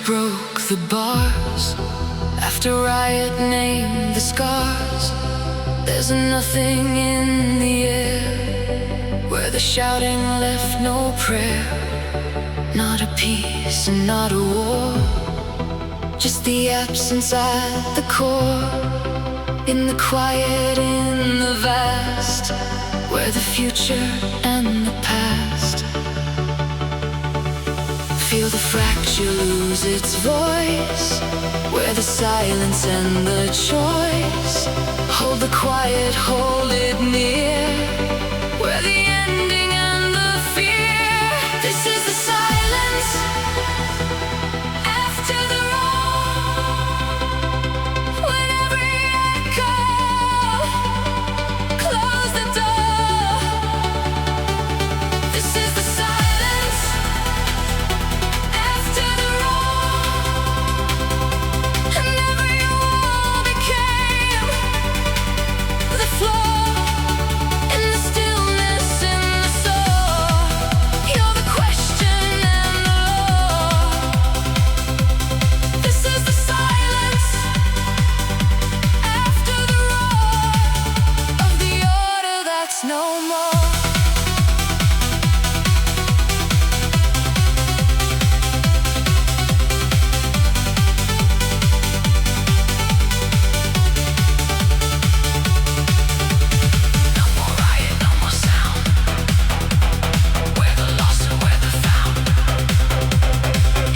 Broke the bars after riot named the scars. There's nothing in the air where the shouting left no prayer. Not a peace and not a war, just the absence at the core. In the quiet, in the vast, where the future and the past. Feel the fracture lose its voice, where the silence and the choice. Hold the quiet, hold it near, where the ending and the fear. This is the silence after the roar, when every echo close the door. This is the silence after the roar, and every wall became the floor. In the stillness, in the soul, you're the question and the law. This is the silence after the roar of the order that's no more. No more riot, no more sound. Where the lost and where the found.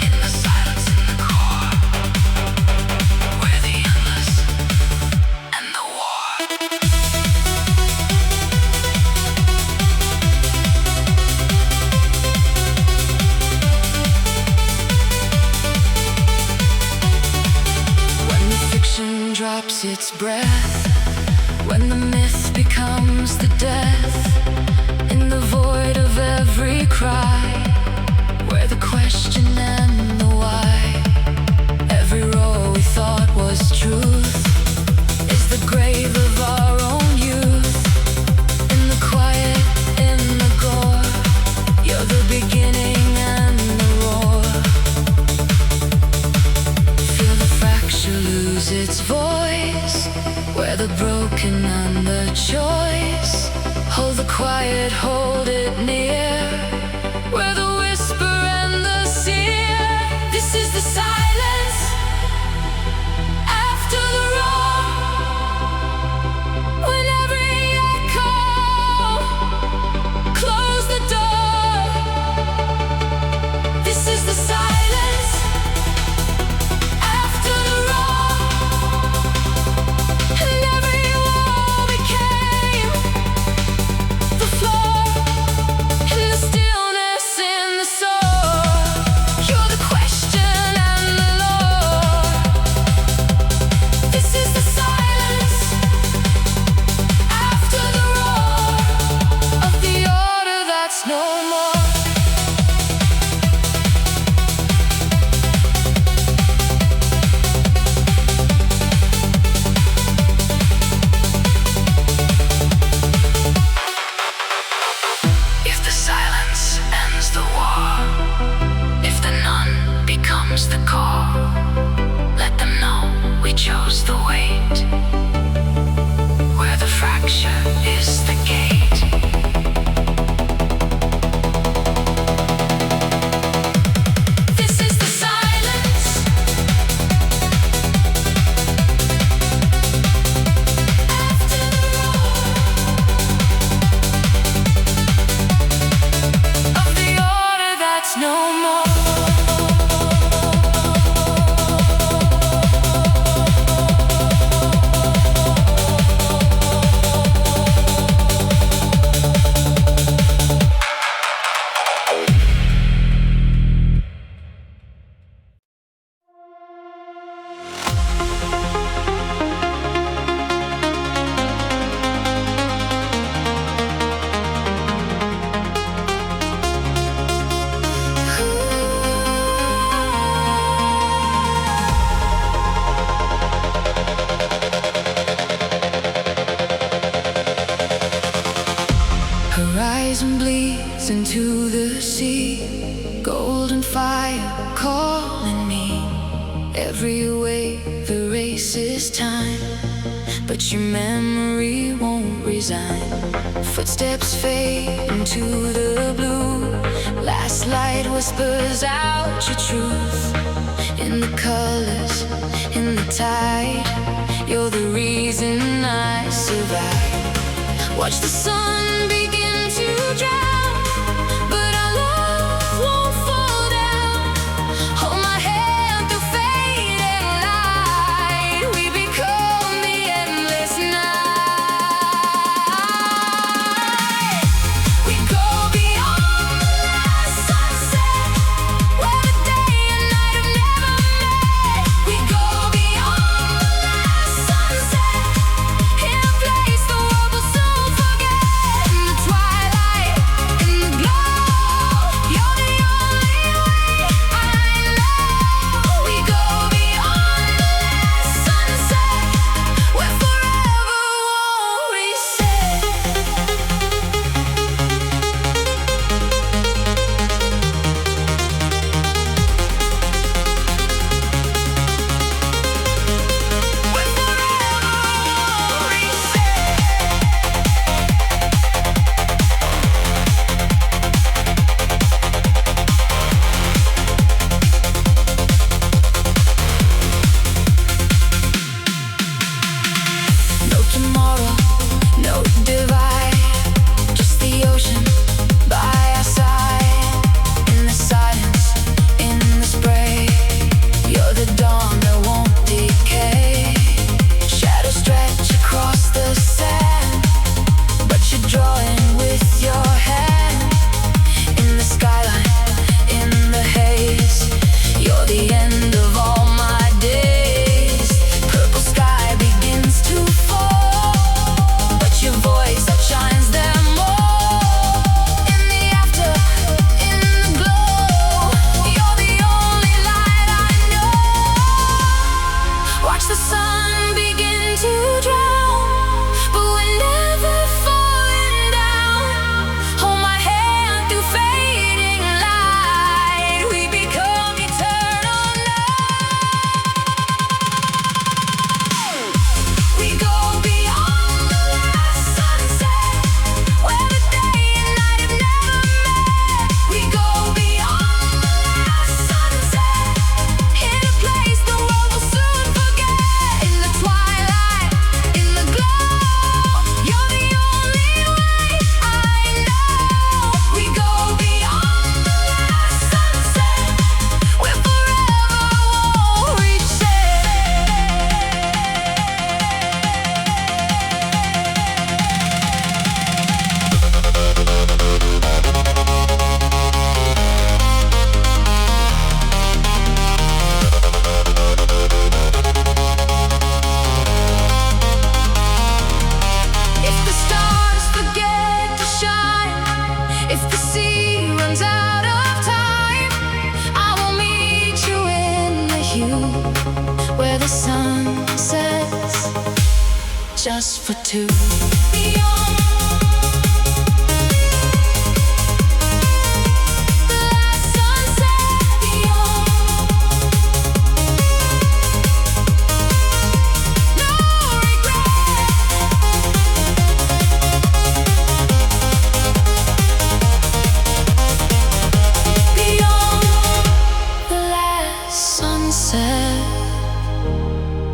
In the silence, in the core, where the endless and the war. When the fiction drops its breath, when the myth becomes the death, in the void of every cry, where the question and the why, every roar we thought was truth, is the grave of our own youth. In the quiet, in the gore, you're the beginning and the roar. Feel the fracture lose its voice, where the broken and the choice. Hold the quiet, hold it near, where the whisper and the seer. This is the silence after the roar, when every echo close the door. This is the silence after the roar, and every wall became the floor. In the stillness, in the soul, you're the question and the lore. This is the silence after the roar of the order that's no more. If the silence ends the war, if the none becomes the core, let them know we chose the wait, where the fracture is the gate. This is the silence after the roar of the order that's no more. Every wave erases time, but your memory won't resign. Footsteps fade into the blue. Last light whispers out your truth. In the colors, in the tide, you're the reason I survive. Watch the sun begin to drown, but our love won't fall down. Hold my hand through fading light. We become the endless night. We go beyond the last sunset, where the day and night have never met. We go beyond the last sunset, in a place the world will soon forget. In the twilight, in the glow, you're the only way I know. We go beyond the last sunset, where forever won't reset. Where forever won't reset. No tomorrow, no divide, just the ocean by our side. In the silence, in the spray, you're the dawn that won't decay. Shadows stretch across the sand, but you're drawing with your hand. In the skyline, in the haze, you're the end of all my days. Purple sky begins to fall, but your voice outshines them all. In the after, in the glow, you're the only light I know. Watch the sun begin to drown, but we're never falling down. Hold my hand through fading light. We become eternal now. We go beyond the last sunset, where the day and night have never met. We go beyond the last sunset, in a place the world will soon forget. In the twilight, in the glow, you're the only way I know. We go beyond the last sunset, where forever won't reset. If the stars forget to shine, if the sea runs out of time, I will meet you in the hue, where the sun sets just for two. Beyond the last sunset, beyond no regret. Beyond the last sunset,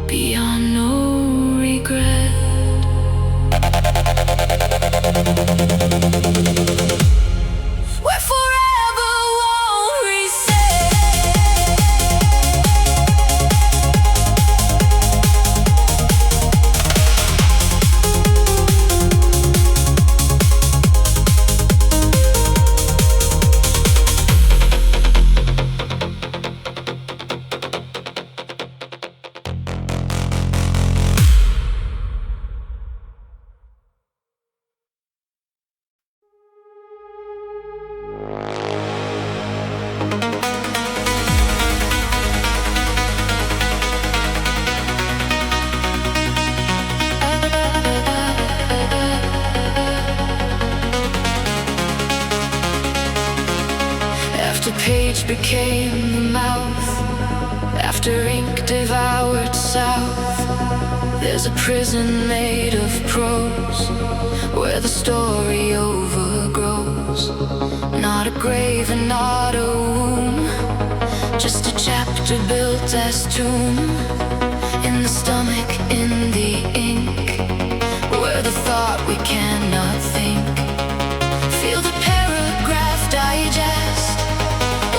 beyond no regret. Where forever won't reset. became the mouth. after ink devoured south. There's a prison made of prose where the story overgrows. Not a grave and not a womb, just a chapter built as tomb. In the stomach, in the ink, where the thought we cannot think. Feel the paragraph digest,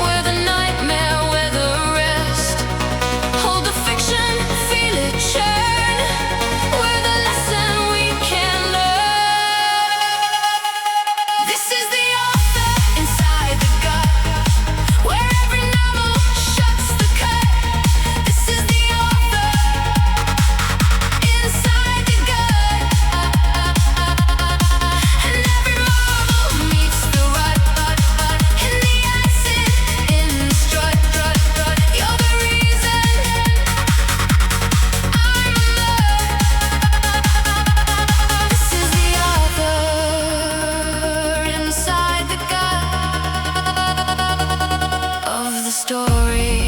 where the nightmare, where the rest. Hold the fiction, feel it churn, where the lesson we can learn. This is the author inside the gut, where every novel shuts the cut. This is the author inside the gut, and every marvel meets the rut, in the acid, in the strut. You're the reason I'm alert. This is the author inside the gut of the story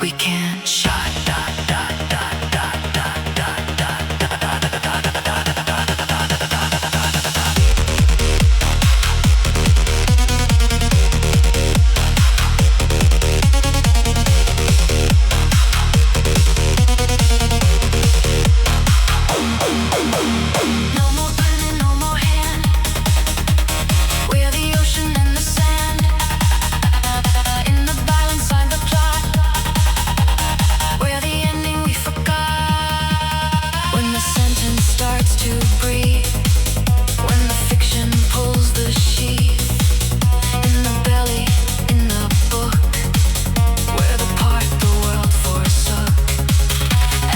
we can't shut. No more pen and no more hand. We're the ocean and the sand. In the balance and the plot. We're the ending we forgot. When the sentence starts to breathe, when the fiction pulls the sheath. In the belly, in the book, we're the part the world forsook.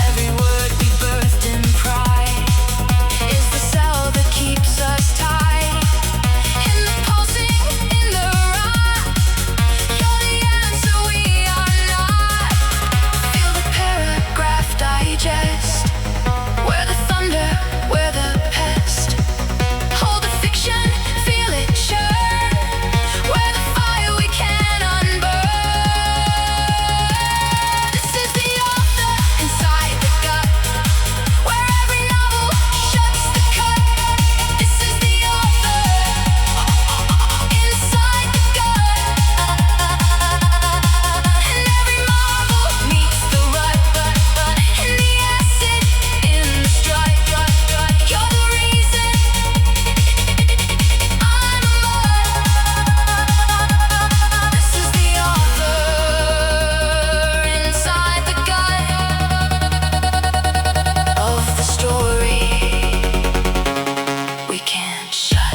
Every word we birthed in pride is the cell that keeps us tied. In the pulsing, in the rot, you're the answer, we are not. Feel the paragraph digest, where the thunder, where the pest. Hold the fiction, feel it churn, where the fire we can unburn. This is the author inside the gut, where every novel shuts the cut. This is the author inside the gut, and every marvel meets the rut, in the acid, in the strut. You're the reason I'm alert. This is the author inside the gut of the story we can't shut.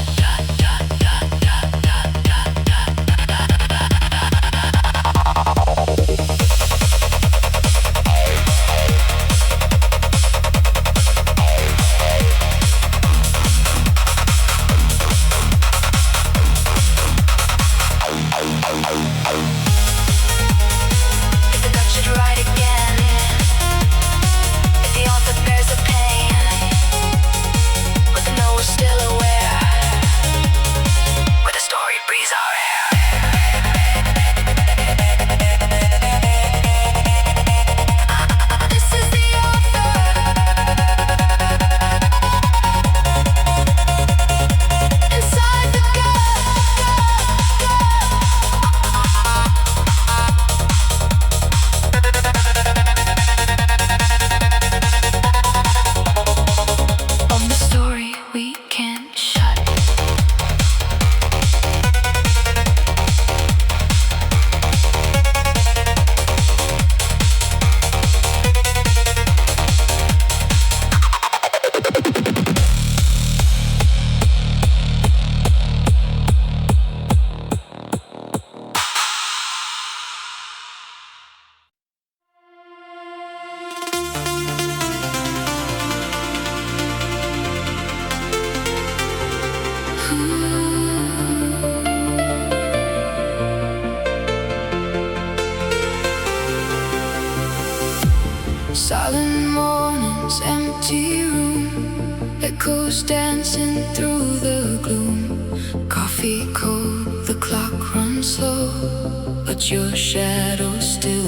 If the gut should write again, if the author bears the pain, but the know we're still aware, where the story breathes our air. This is the author inside the gut. Of the story we can't shut. Silent mornings, empty room, echoes dancing through the gloom. Coffee cold, the clock runs slow, but your shadow still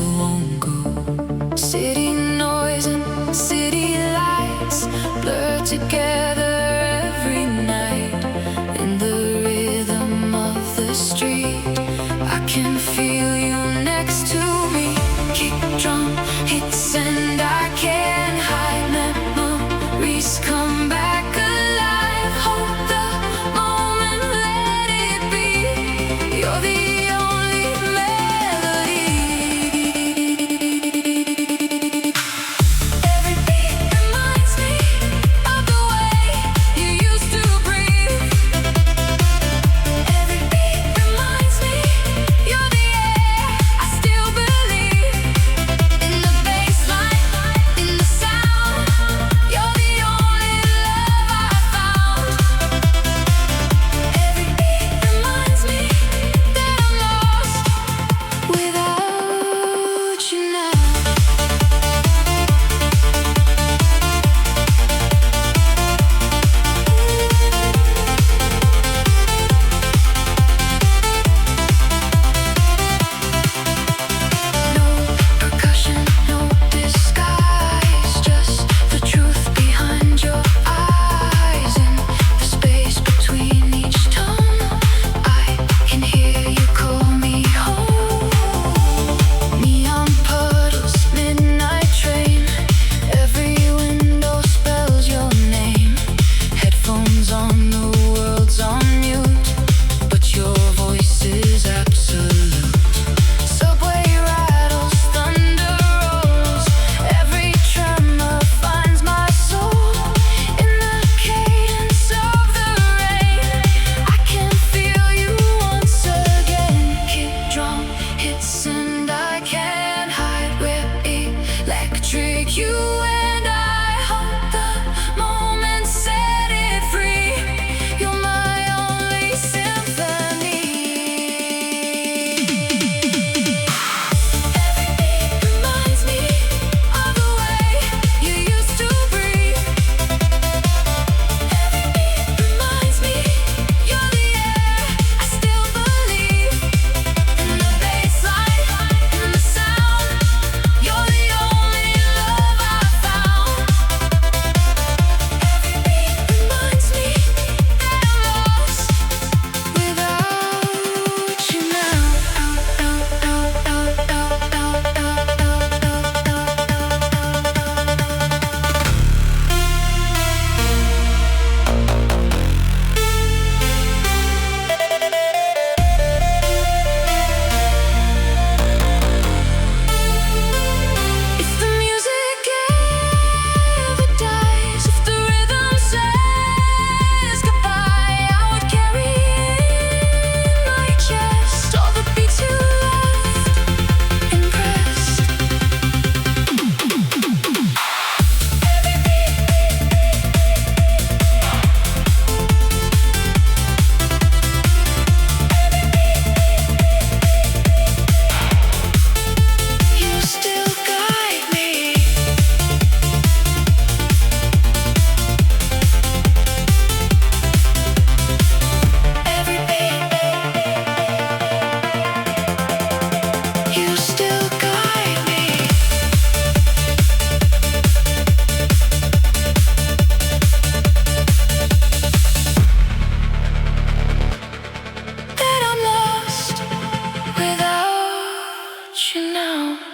crown.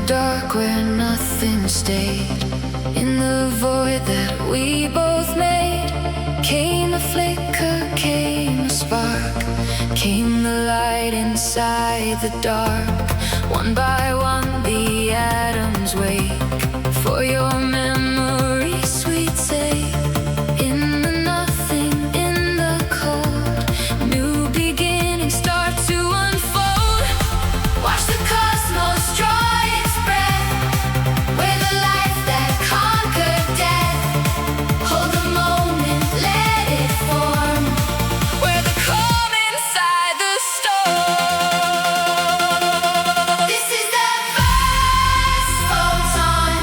dark where nothing stayed. In the void that we both made, came a flicker, came a spark, came the light inside the dark. One by one the atoms wake for your memory, sweet sake. In the nothing, in the cold, new beginnings start to unfold. Watch the cosmos draw its breath, where the life that conquered death. Hold the moment, let it form, where the calm inside the storm. This is the first photon,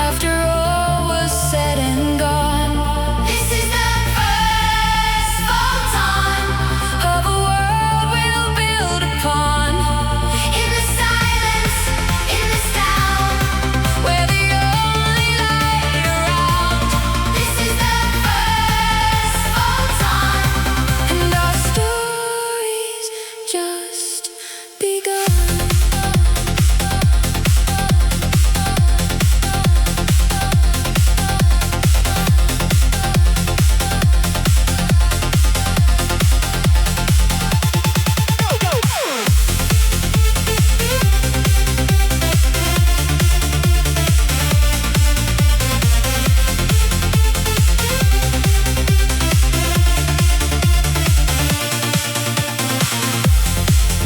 after all was said and gone. This is the first photon of a world we'll build upon. In the silence, in the sound, we're the only light around. This is the first photon, and our story's just begun.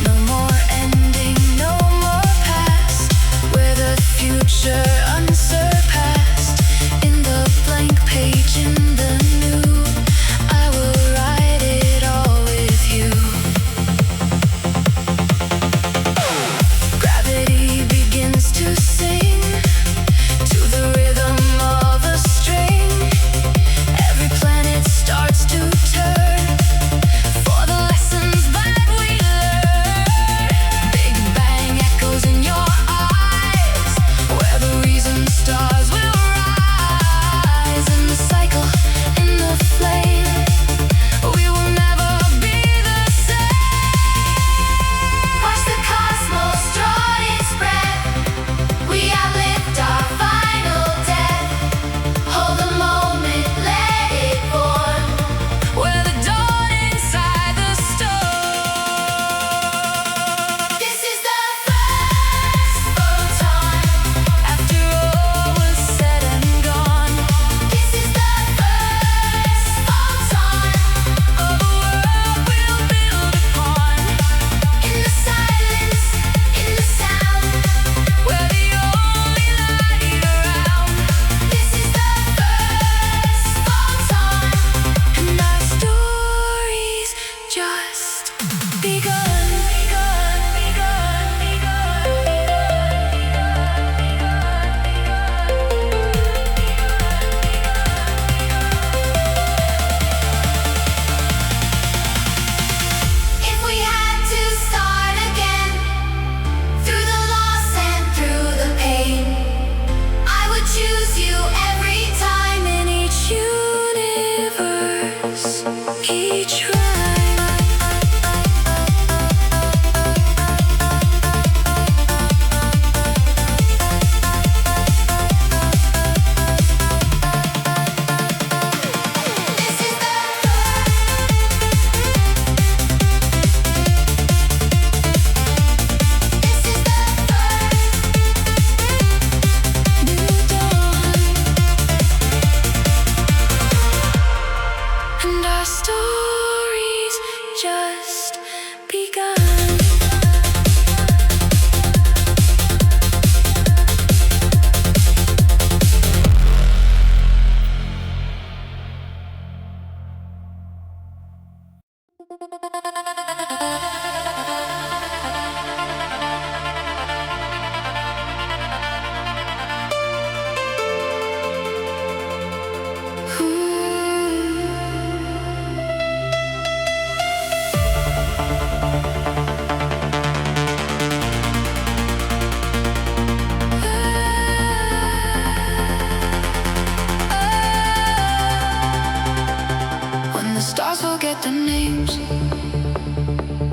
No more ending, no more past, we're the future unsurpassed. In the blank page, in the new, I will write it all with you. Gravity begins to sing to the rhythm of a string. Every planet starts to turn for the lessons that we learn. Big bang echoes in your eyes, where the reason stars will rise. In the cycle, in the flame, we will never be the same. Watch the cosmos draw its breath, we outlived our final death. Hold the moment, let it form, where the dawn inside the storm. This is the first photon, after all was said and gone. This is the first photon of a world we'll build upon. In the silence, in the sound, we're the only light around. This is the first photon, and our story's just begun. If we had to start again, through the loss and through the pain, I would choose you every time in each universe, each rhyme. This is the This is the new dawn, and our story's just begun. When the stars forget their names,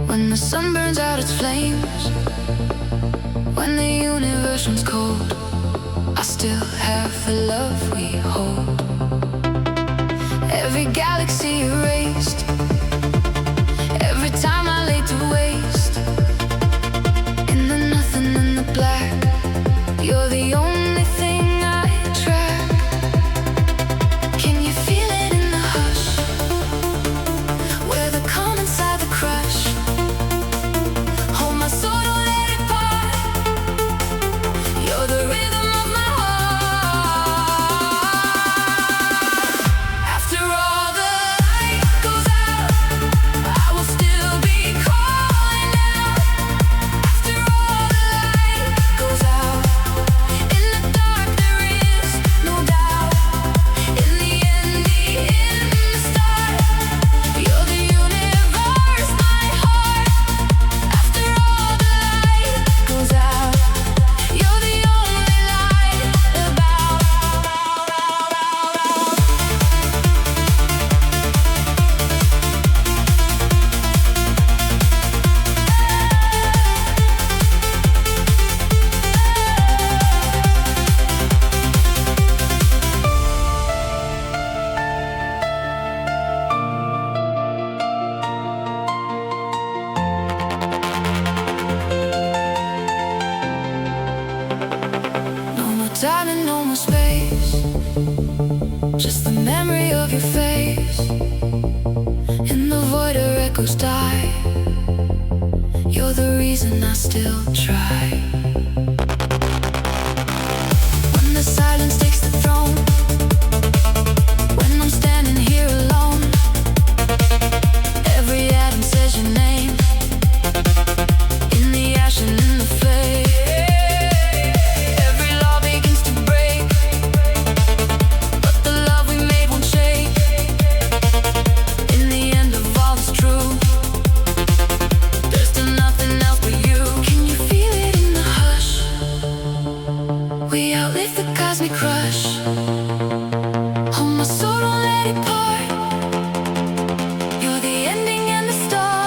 when the sun burns out its flames, when When the universe runs cold, I still have the love we hold. Every galaxy erased, every time I lay to waste. In the nothing, in the black, you're the only thing I track. Can you feel it in the hush, where the calm inside the crush? Hold my soul, don't let it part. You're the rhythm of my heart. After all the light goes out, I will still be calling out. After all the light goes out, in the dark there is no doubt. In the ending, in the start, you're the universe, my heart. After all the light goes out, you're the only light about. No more time and no more space, just the memory of your face. In the void our echoes die. You're the reason I still try. When the silence takes the throne, when I'm standing here alone, every atom says your name. In the ash and in the flame, every law begins to break, but the love we made won't shake. In the end of all that's true, there's still nothing else but you. Can you feel it in the hush? We outlive the cosmic rush. Hold my soul, don't let it part. You're the ending and the start.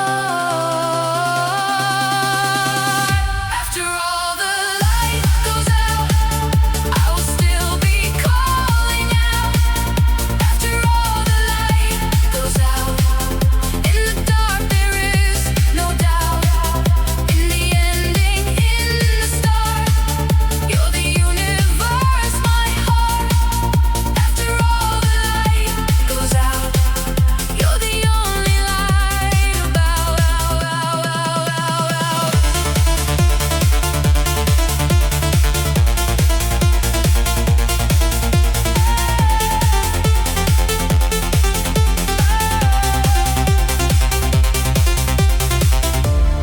After all the light goes out, I will still be calling out. After all the light goes out, in the dark there is no doubt. In the ending, in the start, you're the universe, my heart. After all the light goes out, you're the only light about.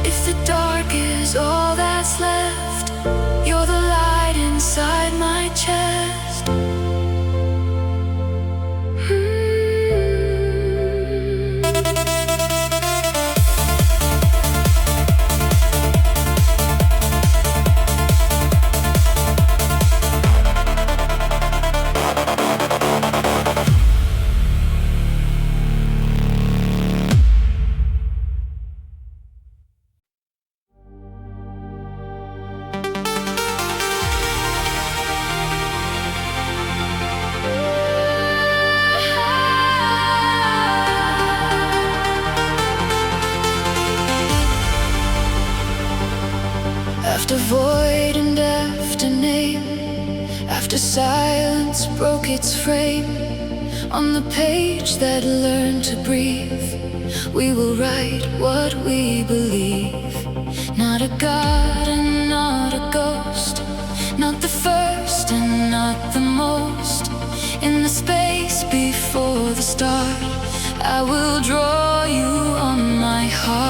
If the dark is all that's left, you're the light inside my chest. After void and after name, after silence broke its frame, on the page that learned to breathe, we will write what we believe. Not a god and not a ghost, not the first and not the most. In the space before the start, I will draw you on my heart.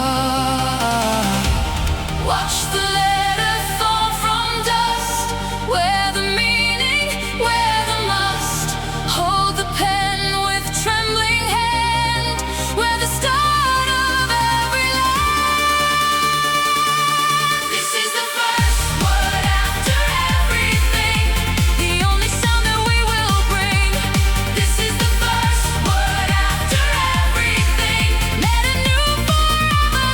Watch the letter fall from dust, where the meaning, where the must. Hold the pen with trembling hand, where the start of every line. This is the first word after everything, the only sound that we will bring. This is the first word after everything. Let a new forever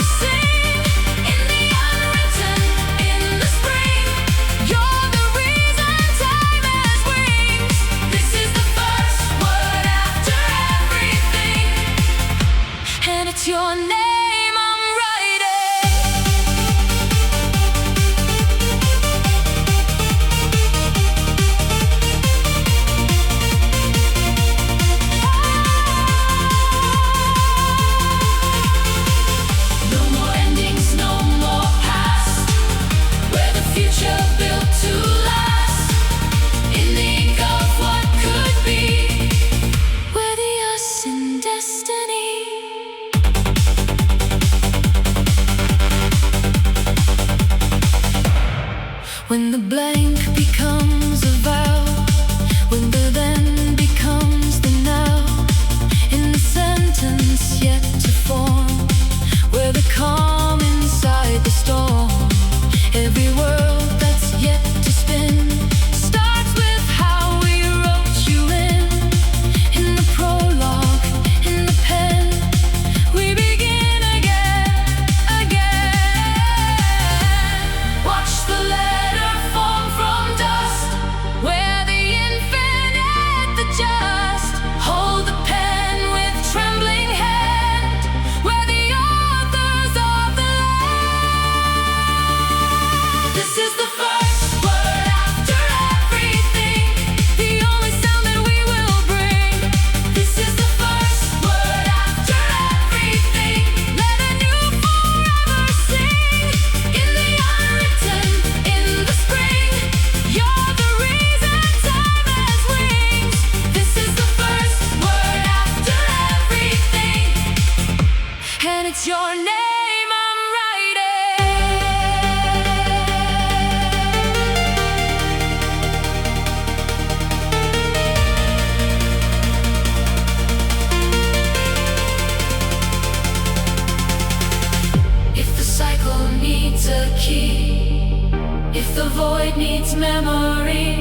void needs memory.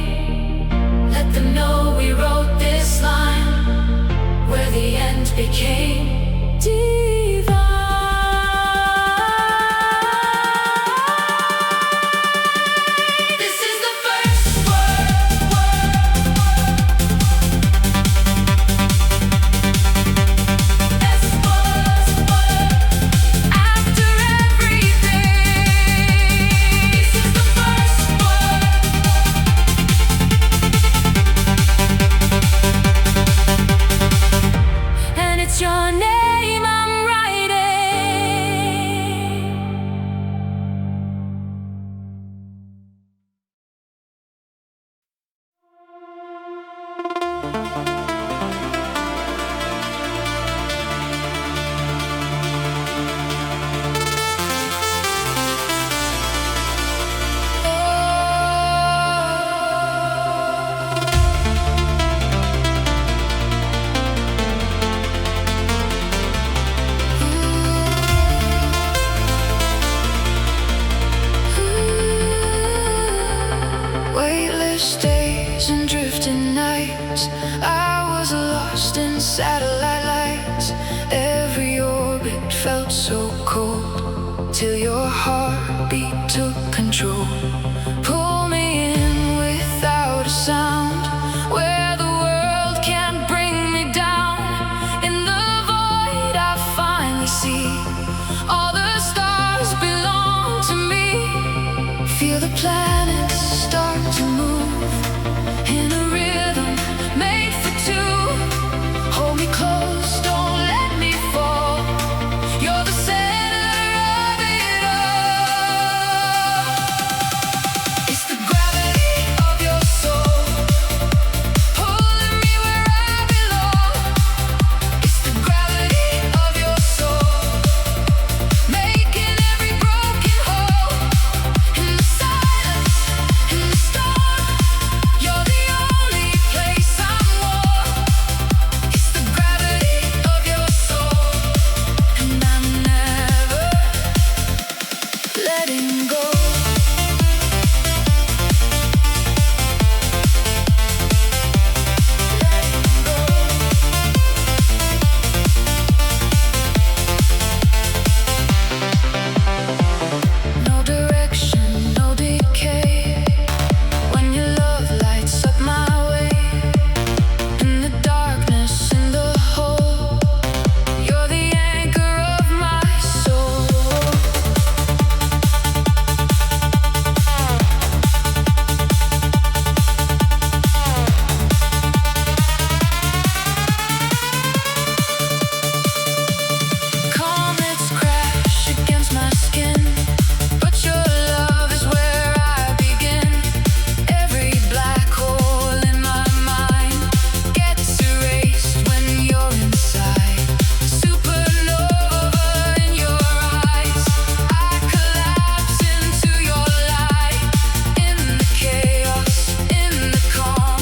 Let them know we wrote this line where the end became divine. This is the first your name I'm writing. Days and drifting nights, I was lost in satellite lights. Every orbit felt so cold, till your heartbeat took control. Pull me in without a sound, where the world can't bring me down. In the void I finally see all the stars belong to me. Feel the planets start to move in a rhythm made for two. Hold me close, don't let me fall. You're the center of it all. It's the gravity of your soul, pulling me where I belong. It's the gravity of your soul, making every broken hole. In the silence, in the storm, you're the only place I'm warm. It's the gravity of your soul, and I'm never letting go. No direction, no decay. When your love lights up my way, in the darkness, in the hole, you're the anchor of my soul. Comets crash against my skin, but your love is where I begin. Every black hole in my mind gets erased when you're inside. Supernova in your eyes, I collapse into your light. In the chaos, in the calm,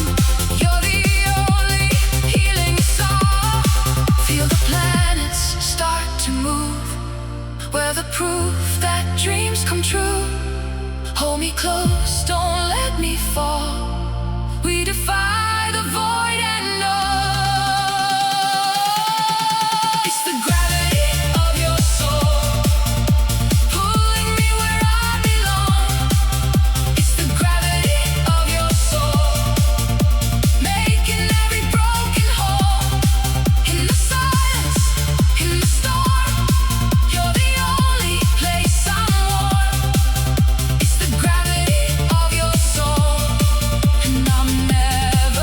you're the only healing song. Feel the planets start to move, where the proof that dreams come true. Hold me close, don't let me fall. We defy the void and know. It's the gravity of your soul, pulling me where I belong. It's the gravity of your soul, making every broken hole. In the silence, in the storm, you're the only place I'm warm. It's the gravity of your soul, and I'm never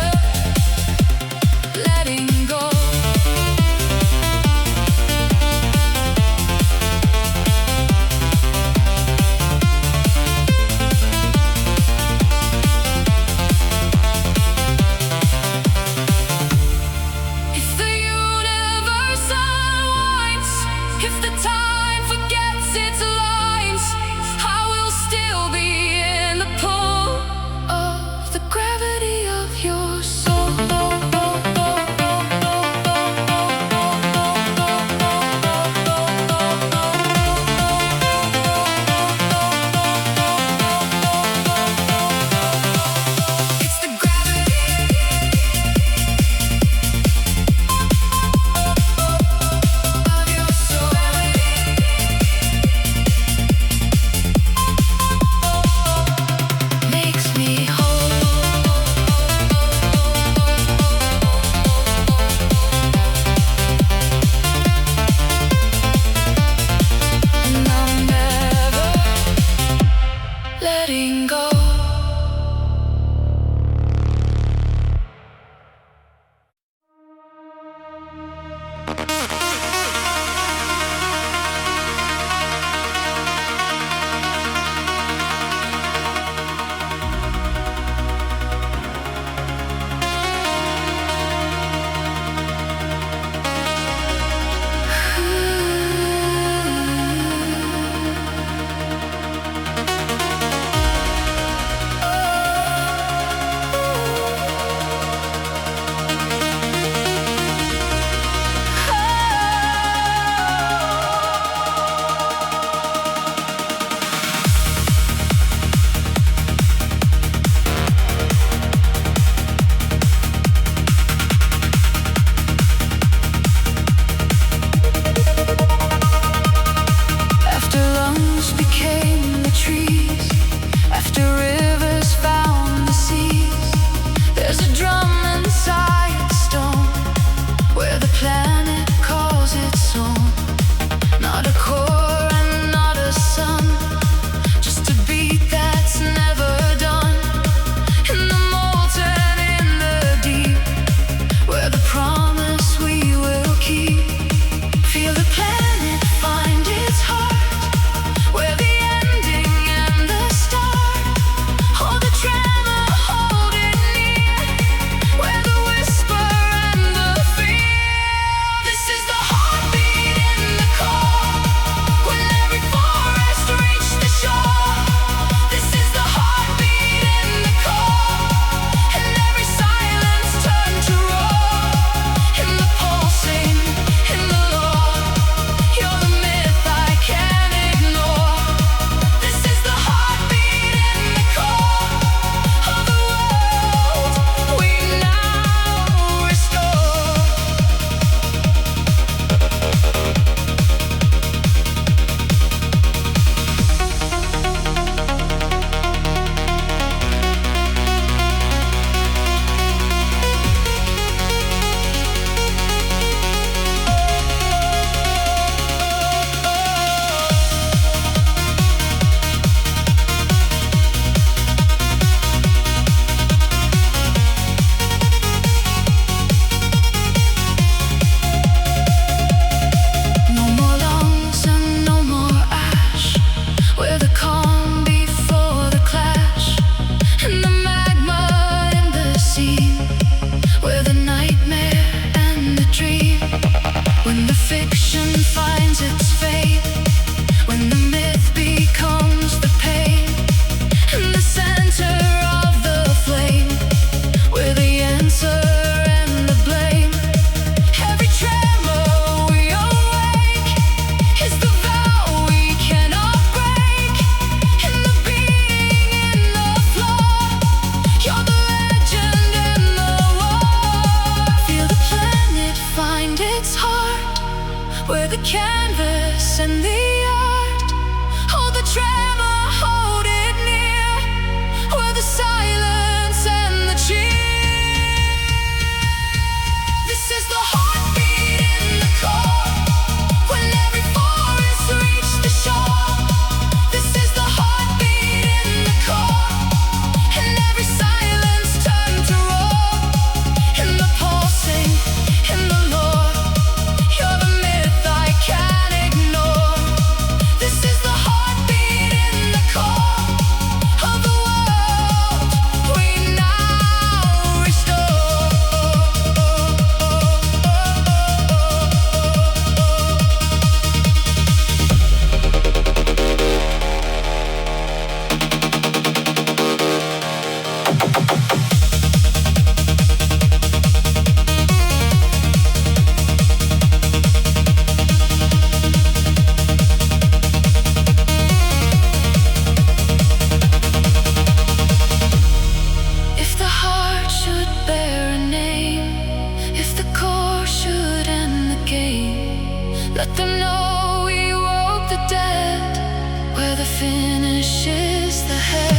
finishes the head.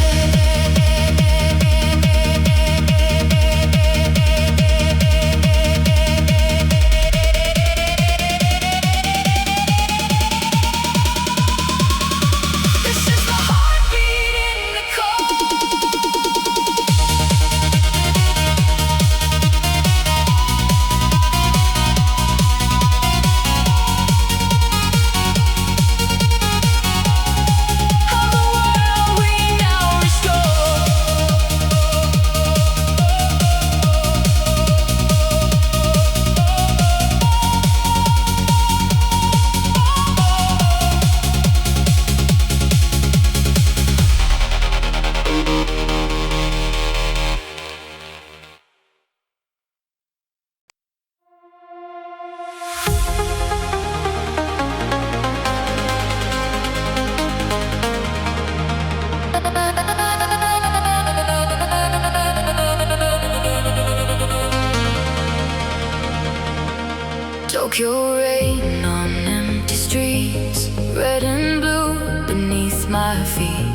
Tokyo rain on empty streets, red and blue beneath my feet.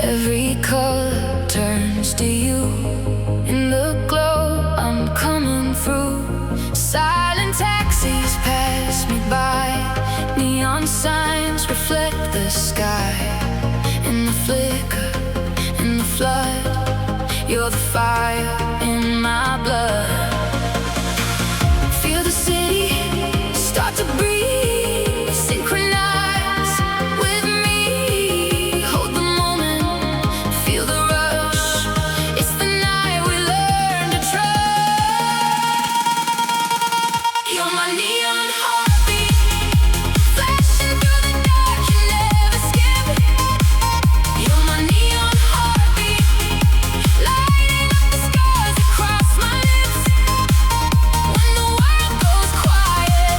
Every color turns to you. In the glow, I'm coming through. Silent taxis pass me by. Neon signs reflect the sky. In the flicker, in the flood, you're the fire in my blood. Feel the city start to breathe, synchronize with me. Hold the moment, feel the rush. It's the night we learn to trust. You're my neon heartbeat, flashing through the dark, you never skip. You're my neon heartbeat, lighting up the scars across my lips. When the world goes quiet,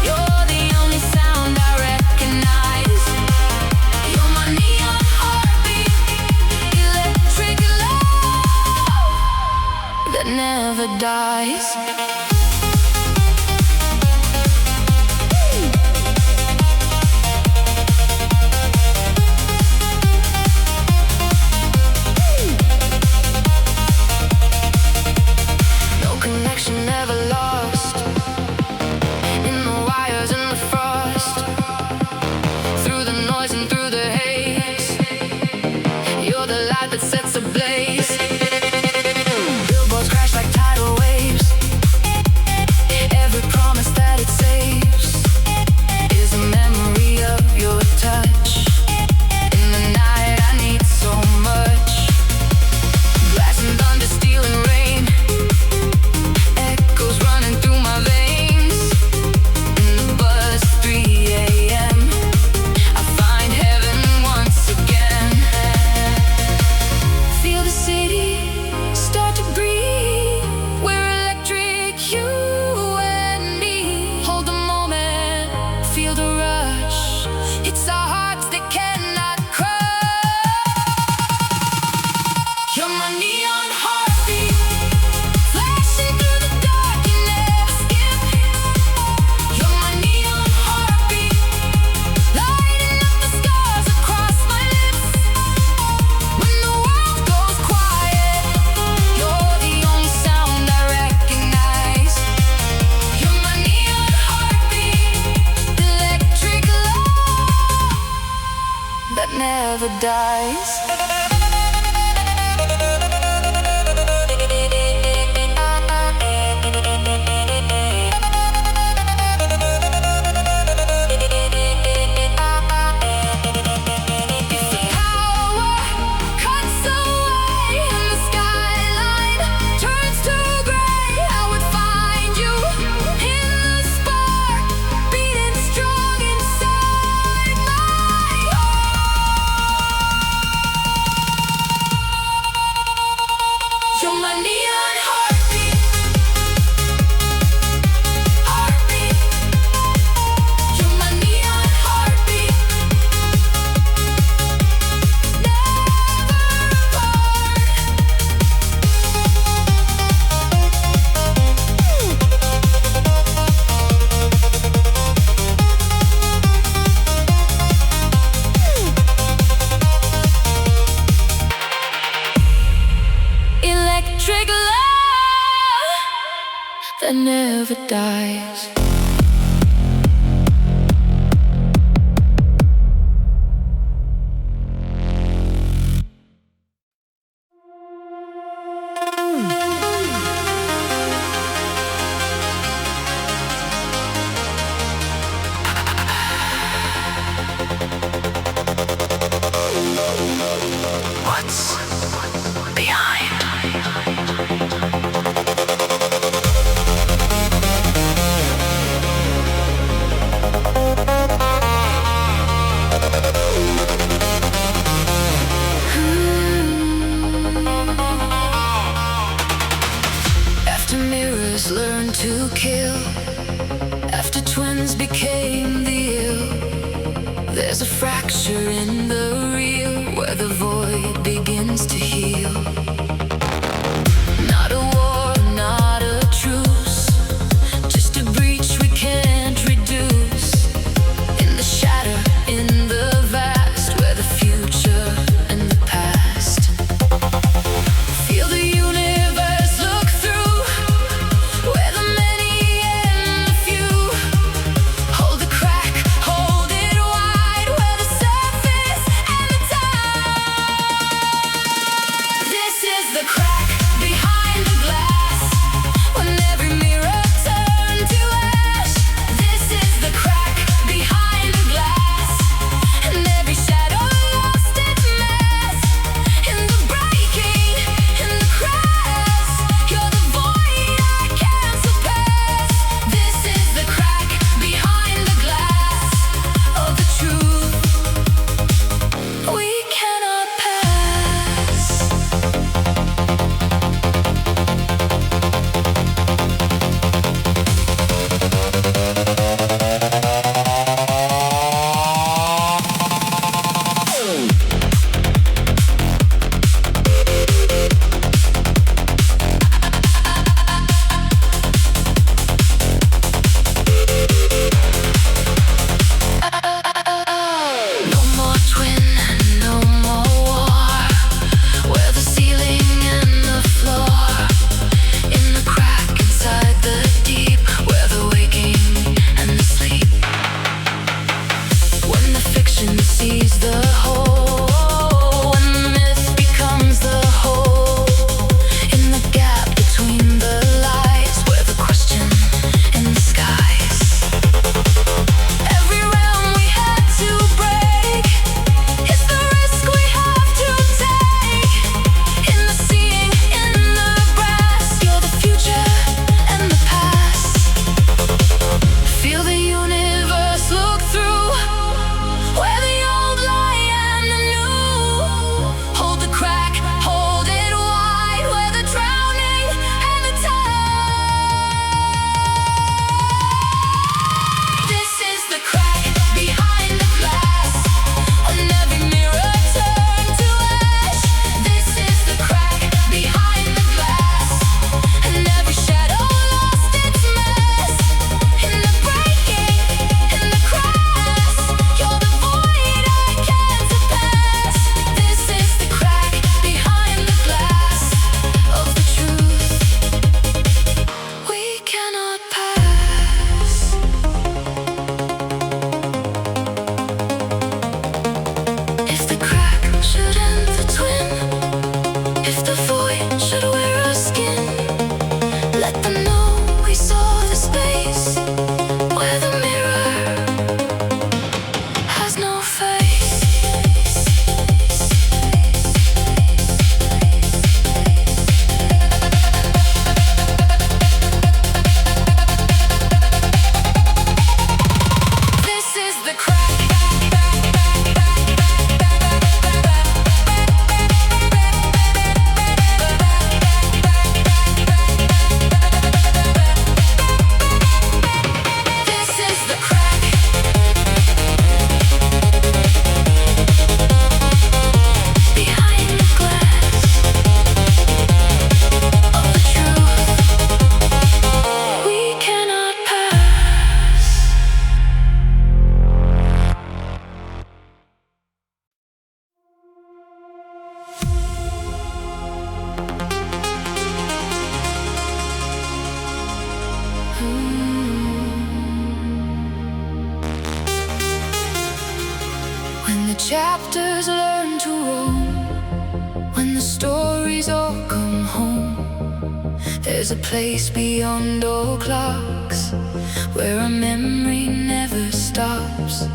you're the only sound I recognize. You're my neon heartbeat, electric love that never dies. No connection ever lost. In the wires and the frost, through the noise and through the haze, you're the light that sets ablaze. Billboards crash like tidal waves. Every promise that it saves is a memory of your touch. In the night I need so much. Glass and thunder, steel and rain, echoes running through my veins. In the buzz, 3 a.m., I find heaven once again. Feel the city start to breathe. We're electric, you and me. Hold the moment, feel the rush. It's our hearts that cannot crush. You're my neon heartbeat, flashing through the dark, you never skip. You're my neon heartbeat, lighting up the scars across my lips. When the world goes quiet, you're the only sound I recognize. You're my neon heartbeat, electric love that never dies. If the power cuts away and the skyline turns to gray, I would find you in the spark, beating strong inside my heart. electric love that never dies. What's behind? After mirrors learned to kill, after twins became the ill, there's a fracture in the real where the void begins to heal. Not a war, not a truce, just a breach we can't reduce. In the shatter, in the vast, where the future and the past. Feel the universe look through, where the many and the few. Hold the crack, hold it wide, where the surface and the tide. This is the crack behind the glass, when every mirror turned to ash. This is the crack behind the glass, and every shadow lost its mask. In the breaking, in the crash, you're the void I can't surpass. This is the crack behind the glass of the truth we cannot pass. No more twin, no more war, where the ceiling and the floor. In the crack inside the deep, where the waking and the sleep. When the fiction sees the whole, when the myth becomes the whole. In the gap between the lies, where the question in the skies. Every realm we had to break, it's the risk we have to take. In the seeing, in the brass, you're the future and the past. Feel the universe look through, where the old lie and wanderers learn to roam. When the stories all come home, there's a place beyond all clocks, where a memory never stops.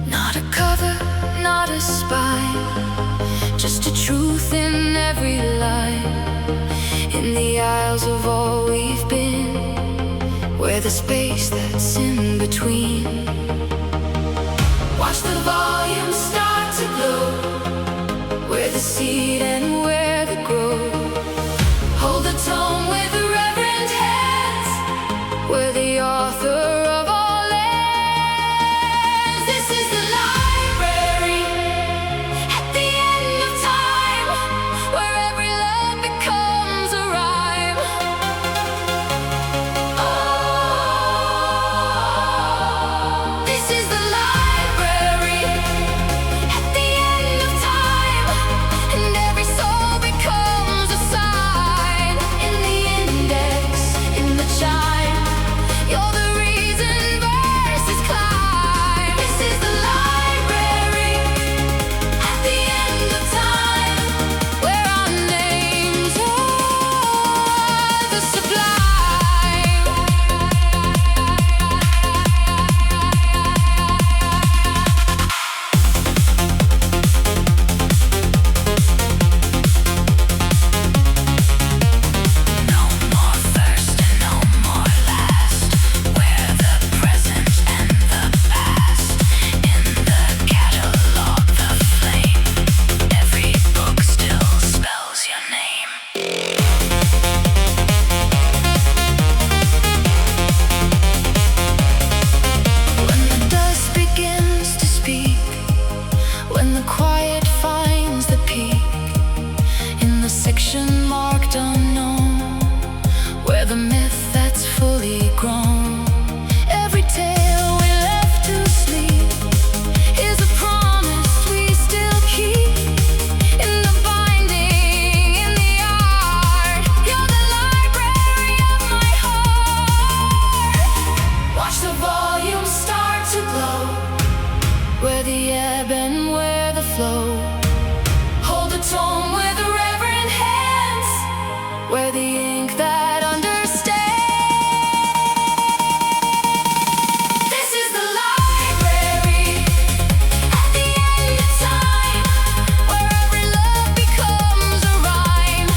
Not a cover, not a spine, just a truth in every line. In the aisles of all we've been, where the space that's in between. Watch the volume start to glow, where the seed and where the grow. Hold the tone with reverent hands, where the author of all lands. This is the library at the end of time, where every love becomes a rhyme. Oh, this is the library at the end of time, and every soul becomes a sign. In the index, in the chime, you're the reason verses climb. This is the library at the end of time, where our names are the sublime. No more first and no more last. We're the present and the past. In the catalog, the flame. Every book still spells your name. When the dust begins to speak, when the quiet finds the peak, in the section marked unknown, where the myth that's fully grown. Every tale we left to sleep is a promise we still keep. In the binding, in the art, you're the library of my heart. Watch the volume start to glow, where the ebb and where the flow. Hold the tone with reverent hands, where the ink that understands. This is the library at the end of time, where every love becomes a rhyme.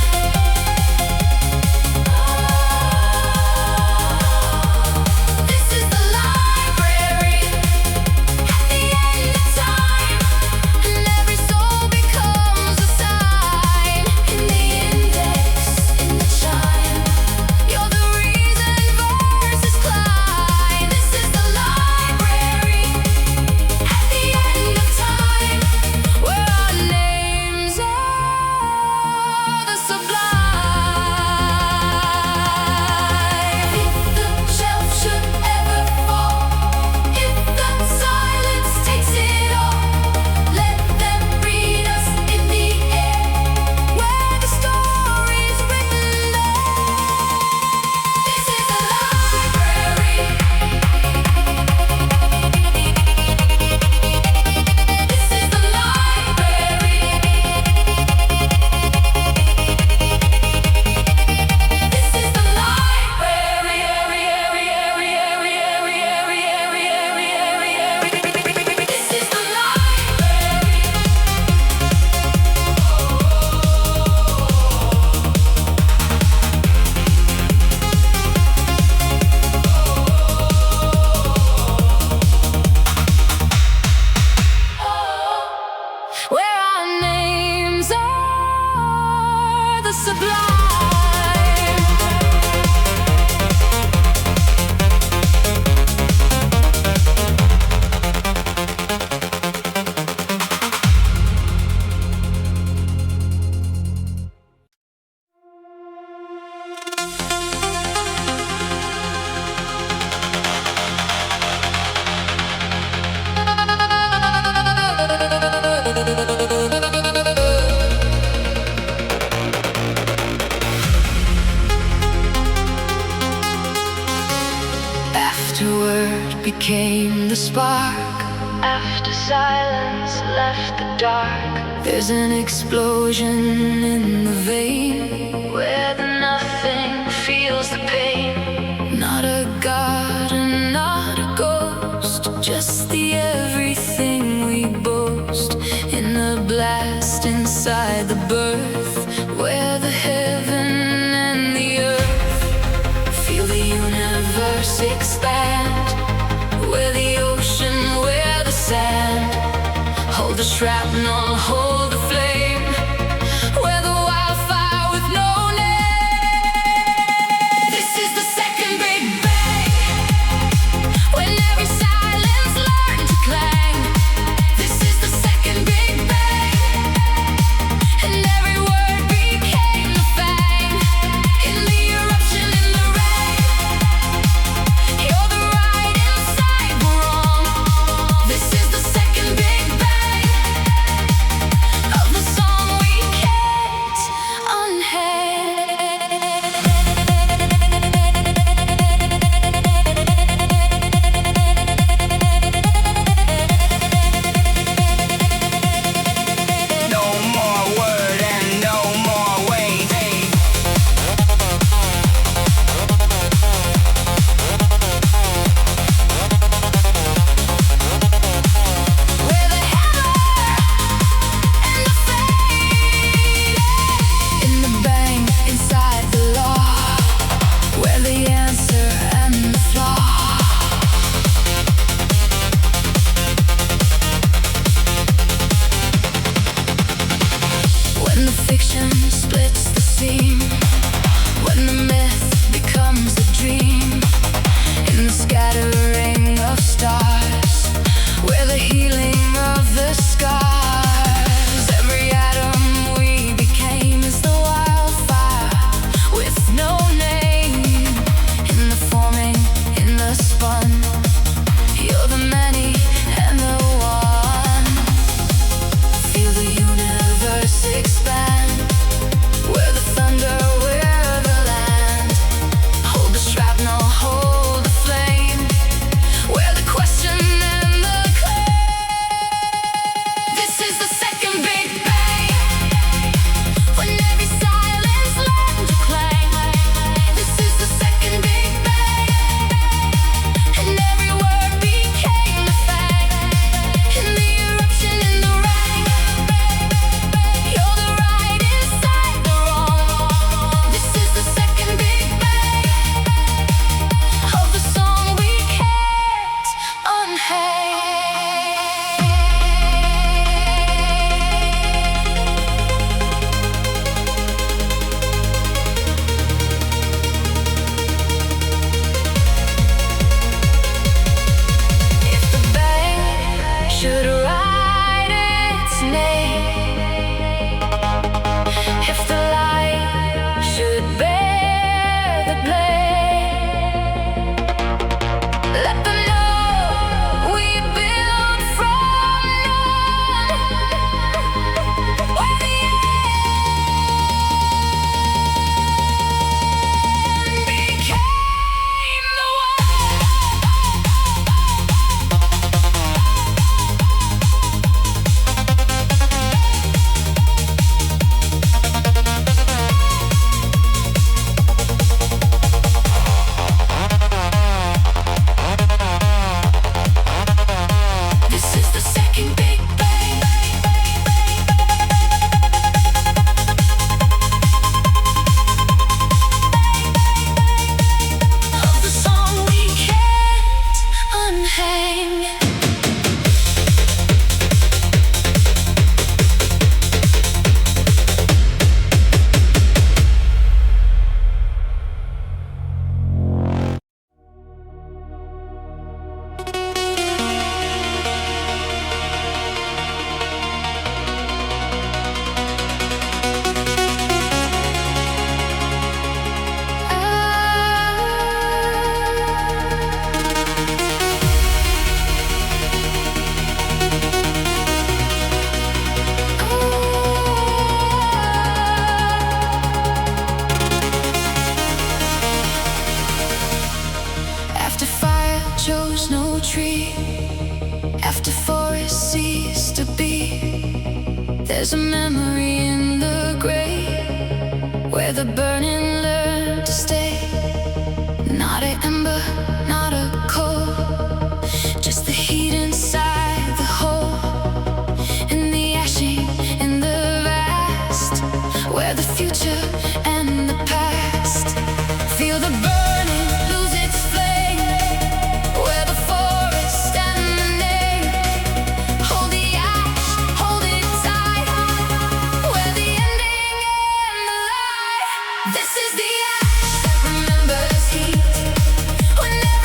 This is the library at the end of time, and every soul becomes a sign. In the index, in the chime, you're the reason verses climb. This is the library at the end of time, where our names are the sublime. If the shelf should ever fall, if the silence takes it all, let them read us in the air, where the story's written there. This is the library. This is the library. This is the library. This is the where our names are the sublime. Afterward became the spark, After silence left the dark, there's an explosion in the vein where the nothing feels the pain. Not a god and not a ghost, just the everything we boast. In the blast inside the birth, where the heaven and the earth feel the universe expand, where the ocean, where the sand hold the shrapnel, hold the flame, where the wildfire with no name. This is the second Big Bang, when every silence learned to clang. This is the second Big Bang, and every word became the fang. In the eruption, in the rain, you're the right inside the wrong. This is the second Big Bang of the song we kept unheard. No more word and no more wait. Where the hammer and the fade, in the bang, inside the law, where the answer and the flaw. When the fiction splits the seam, when the myth becomes a dream, in the scattering of stars, where the healing of the scars. Every atom we became is the wildfire with no name. In the forming, in the spun, you're the many and the one. Feel the universe expand, where the thunder, where the land hold the shrapnel, There's a memory in the grave where the burning learn to stay. Not an ember, not a coal, just the heat inside the hole. In the ashing, in the vast, where the future and the past feel the burning lose its flame. Where the forest and the name hold the ash, hold it tight. Where the ending and the light. This is the ash that remembers heat. Whenever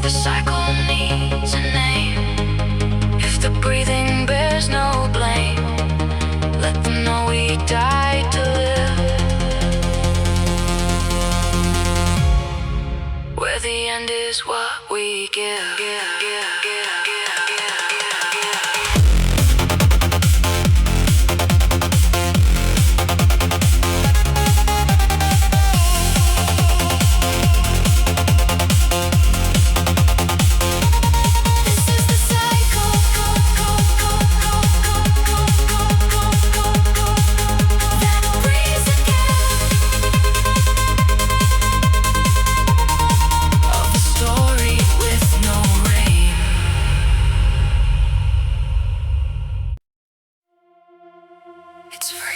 the cycle needs a name. If the breathing bears no blame, let them know we died to live. Where the end is what we give. It's free.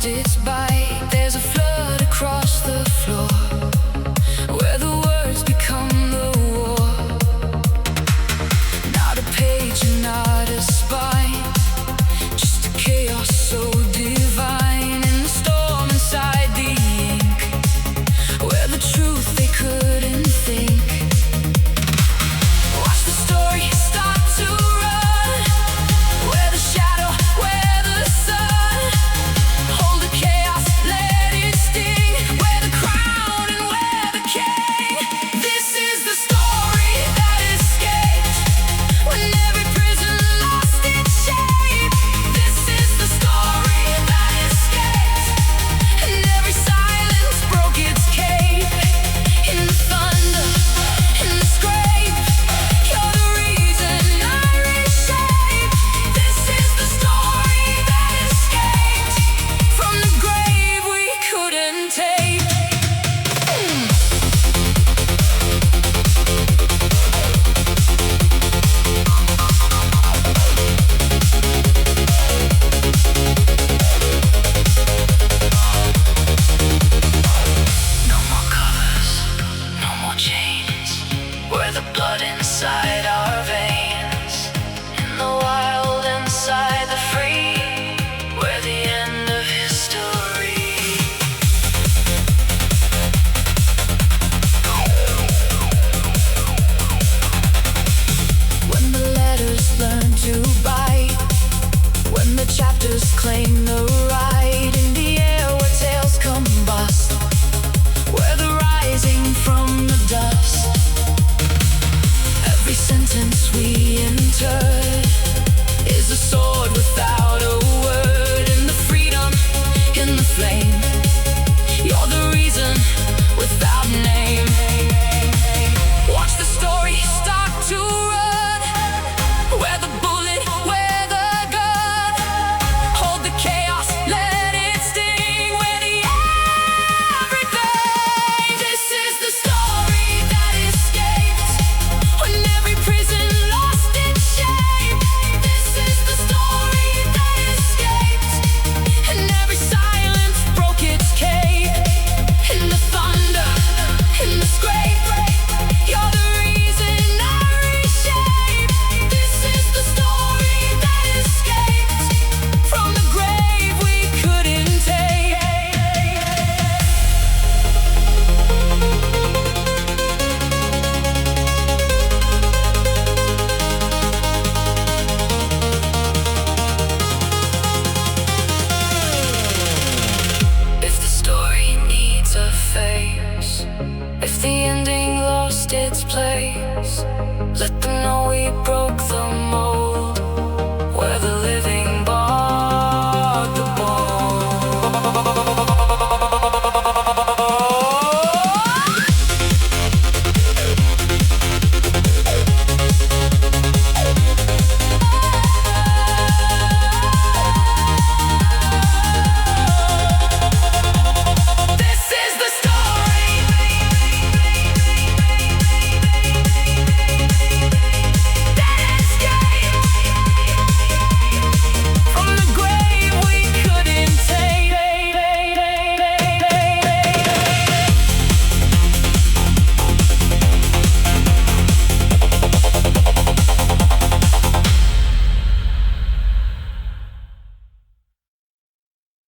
Its bite, there's a flood across the floor where the words become the war. Not a page and not a spine, just a chaos so divine. In the storm inside the ink, where the truth they couldn't think. Watch the story start to run, where the shadow, where the sun. Inside our veins, in the wild, inside the free, we're the end of history. When the letters learn to bite, when the chapters claim the right, in the air where tales combust, we're the rising from the dust. Every sentence we enter is a sword without a word. In the freedom, in the flame, you're the reason without name. Watch the story start to run, where the bullet, where the gun. Hold the chaos, let it sting, where the everything. This is the story that escaped when every prison lost its shape. This is the story that escaped, and every silence broke its cape. In the thunder, in the scrape, you're the reason I reshape. This is the story that escaped from the grave we couldn't take. If the story needs a face, if the ending lost its place, let them know we broke the mold.